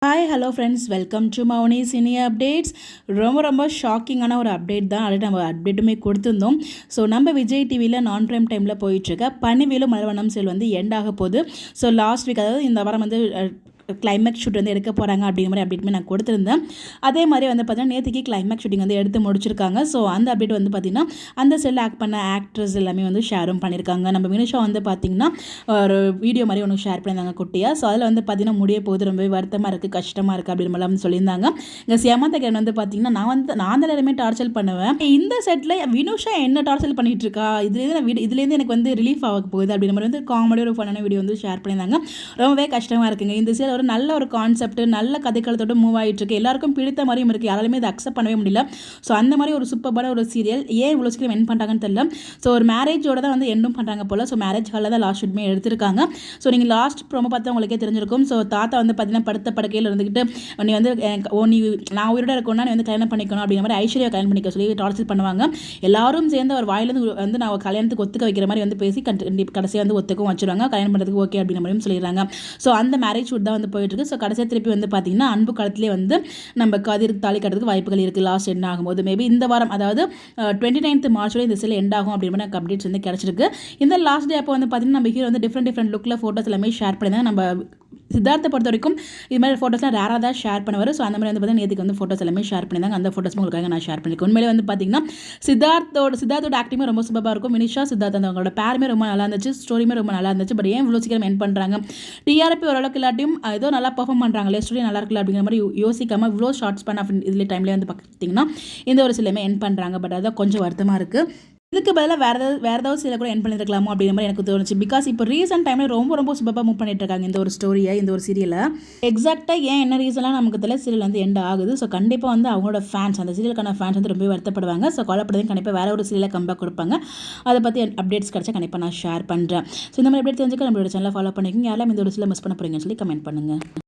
Hi hello friends, welcome to Mouni cine updates. ரொம்ப ஷாக்கிங்கான ஒரு அப்டேட் தான். ஆல்ரெடி நம்ம அப்டேட்டுமே கொடுத்துருந்தோம். ஸோ நம்ம விஜய் டிவியில் நான் ப்ரைம் டைமில் போயிட்டுருக்க பனிவேலு மலர்வனம் சேல் வந்து எண்ட் ஆக போகுது. ஸோ லாஸ்ட் வீக், அதாவது இந்த வாரம் வந்து கிளைமேக்ஸ் ஷூட் வந்து எடுக்க போகிறாங்க அப்படிங்கிற மாதிரி அப்டேட்மே நான் கொடுத்துருந்தேன். அதே மாதிரி வந்து பார்த்தீங்கன்னா நேற்றுக்கு கிளைமேக்ஸ் ஷூட்டிங் வந்து எடுத்து முடிச்சிருக்காங்க. ஸோ அந்த அப்டேட் வந்து பார்த்திங்கன்னா அந்த செல்லில் ஆக்ட் பண்ண ஆக்ட்ரஸ் எல்லாமே வந்து ஷேரும் பண்ணியிருக்காங்க. நம்ம வினுஷா வந்து பார்த்திங்கன்னா ஒரு வீடியோ மாதிரி ஒன்று ஷேர் பண்ணியிருந்தாங்க குட்டியாக. ஸோ அதில் வந்து பார்த்திங்கன்னா முடிய போகுது, ரொம்பவே வருத்தமாக இருக்குது, கஷ்டமாக இருக்குது அப்படின்னு மாதிரி சொல்லியிருந்தாங்க. இங்கே சியாமந்தகன் வந்து பார்த்திங்கன்னா நான் தான் எல்லாருமே டார்ச்சர் பண்ணுவேன், இந்த செட்டில் வினுஷா என்ன டார்ச்சர் பண்ணிகிட்டு இருக்கா, இதுலேருந்து எனக்கு வந்து ரிலீஃப் ஆக போகுது அப்படின்ற மாதிரி வந்து காமெடி ஒரு ஃபன்னான வீடியோ வந்து ஷேர் பண்ணியிருந்தாங்க. ரொம்பவே கஷ்டமாக இருக்குங்க. இந்த சீரியல் ஒரு நல்ல ஒரு கான்செப்ட், நல்ல கதைக்களத்தோடு மூவ் ஆகிட்டு இருக்கு, எல்லாருக்கும் பிடித்த மாதிரியும் இருக்குது, யாராலுமே இதை அக்செப்ட் பண்ணவே முடியல. ஸோ அந்த மாதிரி ஒரு சூப்பரான ஒரு சீரியல் ஏன் இவ்வளோ சீக்கிரம் என் பண்ணுறாங்கன்னு தெரியல. ஸோ ஒரு மேரேஜோட தான் வந்து எண்டும் பண்ணுறாங்க போல். ஸோ மேரேஜ் ஹாலில் தான் லாஸ்ட் ஷூட்மே எடுத்திருக்காங்க. ஸோ நீங்கள் லாஸ்ட் ப்ரோமோ பார்த்தா உங்களுக்கே தெரிஞ்சிருக்கும். ஸோ தாத்தா வந்து பார்த்தீங்கன்னா படுத்த படுக்கையில் இருந்துக்கிட்டு நீ வந்து நீ நான் உயிரோட இருக்கணும்னா நீ வந்து கல்யாணம் பண்ணிக்கணும் அப்படிங்கிற மாதிரி ஐஸ்வர்யா கல்யாணம் பண்ணிக்க சொல்லி டார்ச்சர் பண்ணுவாங்க. எல்லாரும் சேர்ந்து ஒரு வாயிலிருந்து வந்து நான் கல்யாணத்துக்கு ஒத்துக்க வைக்கிற மாதிரி வந்து பேசி கடைசியாக வந்து ஒத்துக்கவும் வச்சுருவாங்க, கல்யாணம் பண்ணுறதுக்கு ஓகே அப்படிங்கிற மாதிரியும் சொல்லிடுறாங்க. ஸோ அந்த மேரேஜ் ஷூட் தான் வந்து போயிட்டு இருக்கு. ஸோ கடைசியாக திருப்பி வந்து பார்த்தீங்கன்னா அன்பு காலத்திலே வந்து நம்ம கதிர் தாலி கட்டுறதுக்கு வாய்ப்புகள் இருக்குது. லாஸ்ட் எண்ட் ஆகும்போது மேபி இந்த வாரம், அதாவது 29th மார்ச்சோட இந்த செல் எண்ட் ஆகும் அப்படின்னு எனக்கு அப்டேட்ஸ் வந்து கிடச்சிருக்கு. இந்த லாஸ்ட் டே அப்போ வந்து பார்த்தீங்கன்னா நம்ம ஹீரோ வந்து டிஃப்ரெண்ட் லுக்கில் ஃபோட்டோஸ் எல்லாமே ஷேர் பண்ணி நம்ம சித்தார்த்தை பொறுத்த வரைக்கும் இது மாதிரி ஃபோட்டோஸ்லாம் ரேராக தான் ஷேர் பண்ணுவார். ஸோ அந்த மாதிரி வந்து பார்த்தீங்கன்னா நேற்றுக்கு வந்து ஃபோட்டோஸ் எல்லாமே ஷேர் பண்ணியிருந்தாங்க. அந்த ஃபோட்டோஸ் உங்களுக்காக நான் ஷேர் பண்ணியிருக்கேன். உண்மையிலே வந்து பார்த்தீங்கன்னா சித்தார்த்தோட ஆக்டிங்குமே ரொம்ப சூப்பராக இருக்கும். வினிஷா சித்தார்த் அவங்களோட பேருமே ரொம்ப நல்லா இருந்துச்சு, ஸ்டோரியுமே ரொம்ப நல்லா இருந்துச்சு. பட் ஏன் இவ்வளோ சீக்கிரம் என் பண்ணுறாங்க, டிஆர்பி ஓரளவுக்கு இல்லாட்டியும் ஏதோ நல்லா பர்ஃபார்ம் பண்ணுறாங்களே, ஸ்டோரி நல்லா இருக்குல்ல அப்படிங்கிற மாதிரி யோசிக்காமல் இவ்வளோ ஷார்ட்ஸ் பண்ண இதில் டைம்லேயே வந்து பார்த்தீங்கன்னா இந்த ஒரு சிலமே என் பண்ணுறாங்க. பட் அதான் கொஞ்சம் வருத்தமாக இருக்குது. இதுக்கு பதிலாக வேறு ஏதாவது சில கூட என் பண்ணியிருக்கலாமோ அப்படிங்கிற மாதிரி எனக்கு தோணுச்சு. பிகாஸ் இப்போ ரீசெண்ட் டைமில் ரொம்ப சூப்பராக மூவ் பண்ணிட்டு இருக்காங்க இந்த ஒரு ஸ்டோரியை, இந்த ஒரு சீரியலை. எக்ஸாக்டாக ஏன் என்ன ரீசன்லாம் நமக்கு தெரியல, சீரியல் வந்து எண்ட் ஆகுது. ஸோ கண்டிப்பாக வந்து அவங்களோட ஃபேன்ஸ், அந்த சீரியலுக்கான ஃபேன்ஸ் வந்து ரொம்ப வருத்தப்படுவாங்க. ஸோ கவலைப்படுறது கண்டிப்பாக வேறு ஒரு சீரியலை கம்பேக் கொடுப்பாங்க. அதை பற்றி அப்டேட்ஸ் கிடச்சா கண்டிப்பாக நான் ஷேர் பண்ணுறேன். ஸோ இந்த மாதிரி அப்டேட் தெரிஞ்சுக்க நம்மளோட சேனலை ஃபாலோ பண்ணிக்கோங்க. யாரெல்லாம் இந்த ஒரு சீரியலை மிஸ் பண்ண போகிறீங்கன்னு சொல்லி கமெண்ட் பண்ணுங்கள்.